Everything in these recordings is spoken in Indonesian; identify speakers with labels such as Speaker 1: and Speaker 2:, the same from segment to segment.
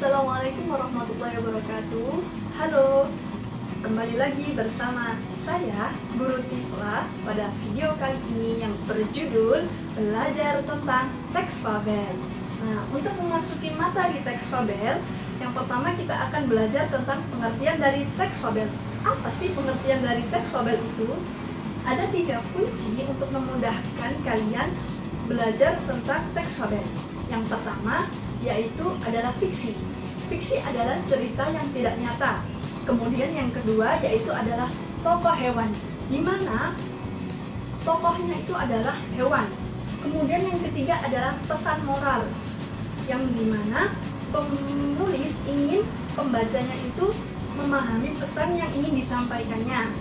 Speaker 1: Assalamualaikum warahmatullahi wabarakatuh. Halo, kembali lagi bersama saya Guru Tifla pada video kali ini yang berjudul Belajar tentang Teks Fabel. Nah, untuk memasuki materi teks fabel, yang pertama kita akan belajar tentang pengertian dari teks fabel. Apa sih pengertian dari teks fabel itu? Ada 3 kunci untuk memudahkan kalian belajar tentang teks fabel. Yang pertama yaitu adalah fiksi. Fiksi adalah cerita yang tidak nyata. Kemudian yang kedua yaitu adalah tokoh hewan, di mana tokohnya itu adalah hewan. Kemudian yang ketiga adalah pesan moral, yang dimana penulis ingin pembacanya itu memahami pesan yang ingin disampaikannya.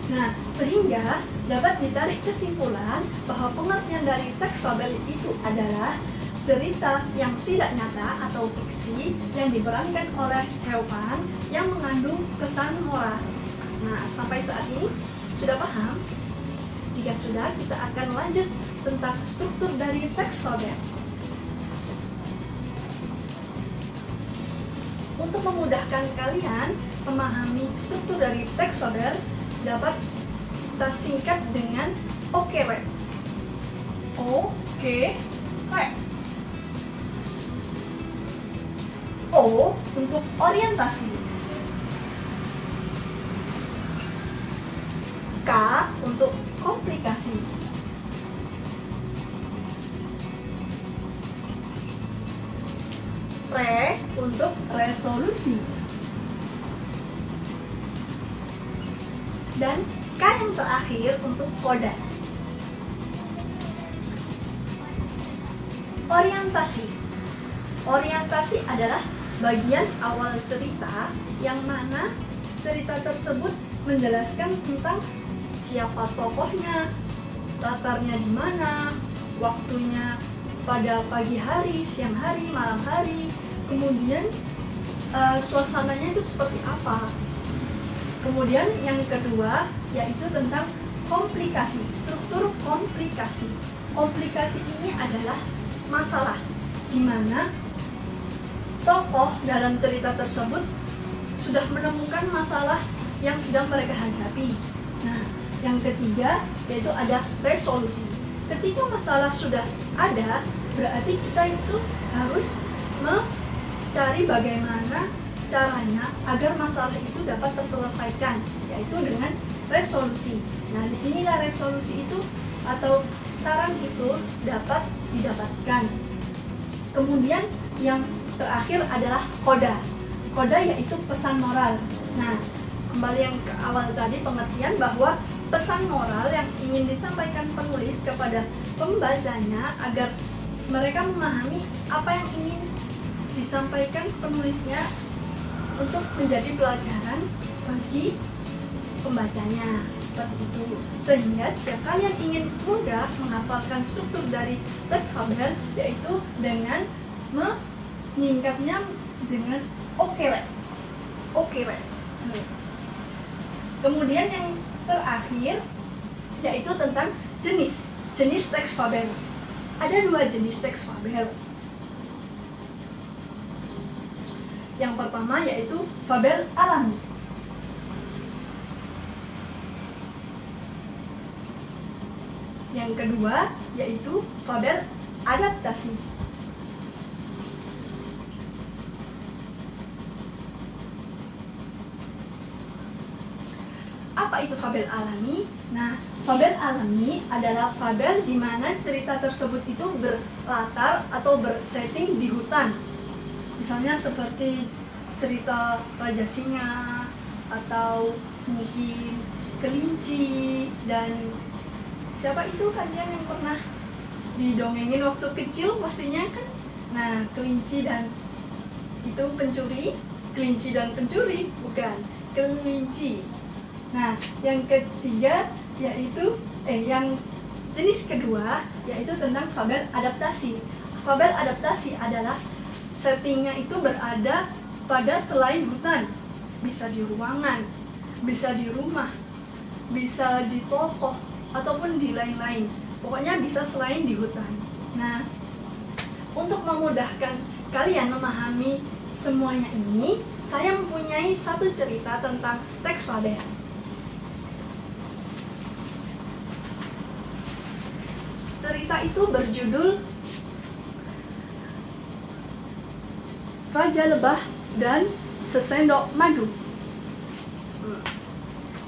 Speaker 1: Nah, sehingga dapat ditarik kesimpulan bahwa pengertian dari teks fabel itu adalah cerita yang tidak nyata atau fiksi yang diperankan oleh hewan yang mengandung pesan moral. Nah, sampai saat ini sudah paham? Jika sudah, kita akan lanjut tentang struktur dari teks fabel. Untuk memudahkan kalian memahami struktur dari teks fabel, dapat kita singkat dengan OKW. OKW. O untuk orientasi, K untuk komplikasi, R untuk resolusi, dan K yang terakhir untuk koda. Orientasi adalah bagian awal cerita yang mana cerita tersebut menjelaskan tentang siapa tokohnya, latarnya di mana, waktunya pada pagi hari, siang hari, malam hari, kemudian suasananya itu seperti apa. Kemudian yang kedua yaitu tentang komplikasi, struktur komplikasi. Komplikasi ini adalah masalah di mana tokoh dalam cerita tersebut sudah menemukan masalah yang sedang mereka hadapi. Nah, yang ketiga yaitu ada resolusi. Ketika masalah sudah ada, berarti kita itu harus mencari bagaimana caranya agar masalah itu dapat terselesaikan, yaitu dengan resolusi. Nah, disinilah resolusi itu atau saran itu dapat didapatkan. Kemudian yang terakhir adalah koda. Koda yaitu pesan moral. Nah, kembali yang ke awal tadi, pengertian bahwa pesan moral yang ingin disampaikan penulis kepada pembacanya agar mereka memahami apa yang ingin disampaikan penulisnya untuk menjadi pelajaran bagi pembacanya. Seperti itu. Sehingga jika kalian ingin mudah menghafalkan struktur dari teks fabel, yaitu dengan menyingkatnya dengan OKW. Kemudian yang terakhir yaitu tentang jenis teks fabel. Ada 2 jenis teks fabel. Yang pertama yaitu fabel alami. Yang kedua yaitu fabel adaptasi. Apa itu fabel alami? Nah, fabel alami adalah fabel di mana cerita tersebut itu berlatar atau bersetting di hutan. Misalnya seperti cerita Raja Singa atau mungkin kelinci, dan siapa itu kalian yang pernah didongengin waktu kecil pastinya kan? Nah, kelinci dan itu pencuri, kelinci dan pencuri, bukan kelinci. Nah, yang ketiga yaitu yang jenis kedua yaitu tentang fabel adaptasi. Fabel adaptasi adalah settingnya itu berada pada selain hutan, bisa di ruangan, bisa di rumah, bisa di toko ataupun di lain-lain. Pokoknya bisa selain di hutan. Nah, untuk memudahkan kalian memahami semuanya ini, saya mempunyai satu cerita tentang teks Fabean. Cerita itu berjudul Raja Lebah dan Sesendok Madu.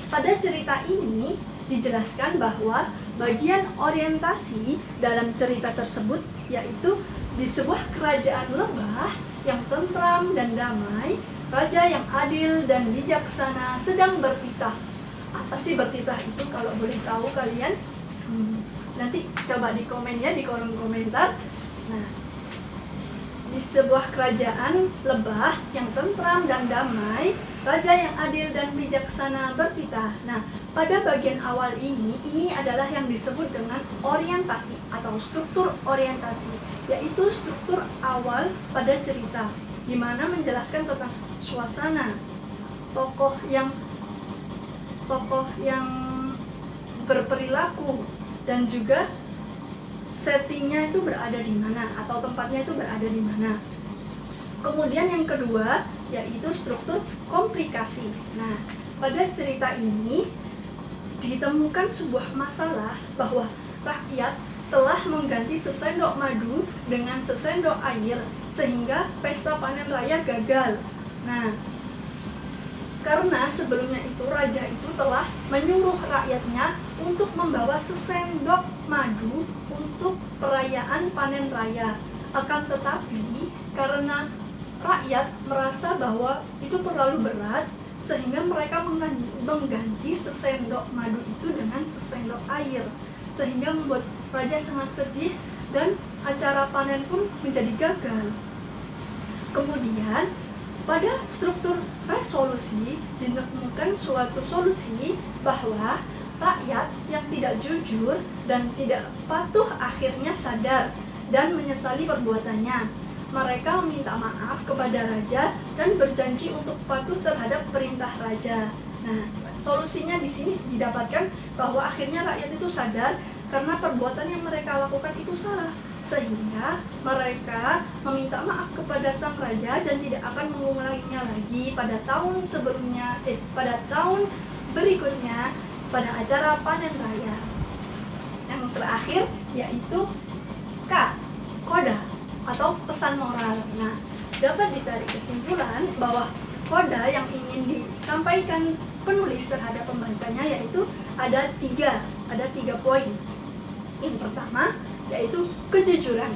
Speaker 1: Pada cerita ini dijelaskan bahwa bagian orientasi dalam cerita tersebut yaitu di sebuah kerajaan lebah yang tentram dan damai, raja yang adil dan bijaksana sedang bertitah. Apa sih bertitah itu kalau boleh tahu kalian? Nanti coba di komen ya, di kolom komentar. Nah, di sebuah kerajaan lebah yang tentram dan damai, raja yang adil dan bijaksana bertitah. Nah, pada bagian awal ini adalah yang disebut dengan orientasi atau struktur orientasi, yaitu struktur awal pada cerita, di mana menjelaskan tentang suasana, tokoh yang berperilaku, dan juga settingnya itu berada di mana atau tempatnya itu berada di mana. Kemudian yang kedua yaitu struktur komplikasi. Nah, pada cerita ini ditemukan sebuah masalah bahwa rakyat telah mengganti sesendok madu dengan sesendok air sehingga pesta panen raya gagal. Nah, karena sebelumnya itu raja itu telah menyuruh rakyatnya untuk membawa sesendok madu untuk perayaan panen raya. Akan tetapi karena rakyat merasa bahwa itu terlalu berat, sehingga mereka mengganti sesendok madu itu dengan sesendok air, sehingga membuat raja sangat sedih dan acara panen pun menjadi gagal. Kemudian pada struktur resolusi ditemukan suatu solusi bahwa rakyat yang tidak jujur dan tidak patuh akhirnya sadar dan menyesali perbuatannya. Mereka meminta maaf kepada raja dan berjanji untuk patuh terhadap perintah raja. Nah, solusinya di sini didapatkan bahwa akhirnya rakyat itu sadar karena perbuatan yang mereka lakukan itu salah, sehingga mereka meminta maaf kepada sang raja dan tidak akan mengulanginya lagi pada tahun sebelumnya, pada tahun berikutnya pada acara panen raya. Yang terakhir yaitu K, koda atau pesan moral. Nah, dapat ditarik kesimpulan bahwa koda yang ingin disampaikan penulis terhadap pembacanya yaitu ada tiga poin. Yang pertama yaitu kejujuran,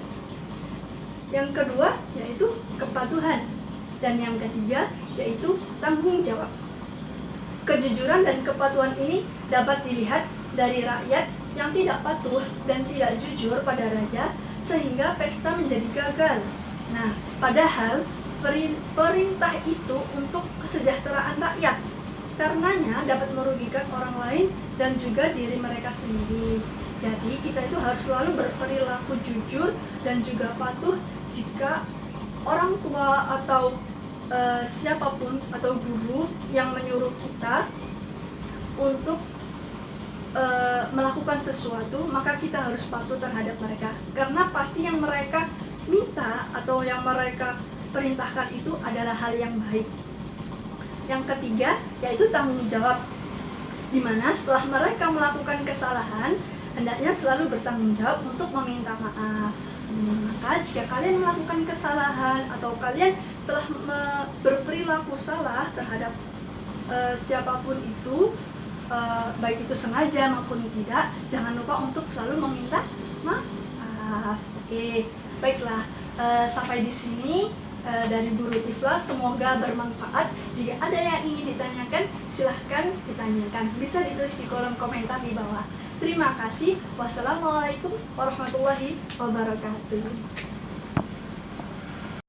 Speaker 1: yang kedua yaitu kepatuhan, dan yang ketiga yaitu tanggung jawab. Kejujuran dan kepatuhan ini dapat dilihat dari rakyat yang tidak patuh dan tidak jujur pada raja sehingga pesta menjadi gagal. Nah, padahal perintah itu untuk kesejahteraan rakyat, karenanya dapat merugikan orang lain dan juga diri mereka sendiri. Jadi kita itu harus selalu berperilaku jujur dan juga patuh jika orang tua atau siapapun atau guru yang menyuruh kita untuk melakukan sesuatu, maka kita harus patuh terhadap mereka, karena pasti yang mereka minta atau yang mereka perintahkan itu adalah hal yang baik. Yang ketiga yaitu tanggung jawab, di mana setelah mereka melakukan kesalahan hendaknya selalu bertanggung jawab untuk meminta maaf. Maka jika kalian melakukan kesalahan atau kalian telah berperilaku salah terhadap siapapun itu, baik itu sengaja maupun tidak, jangan lupa untuk selalu meminta maaf. Oke, baiklah, sampai di sini dari Guru Tifla, semoga bermanfaat. Jika ada yang ingin ditanyakan, silahkan ditanyakan, bisa ditulis di kolom komentar di bawah. Terima kasih. Wassalamualaikum warahmatullahi wabarakatuh.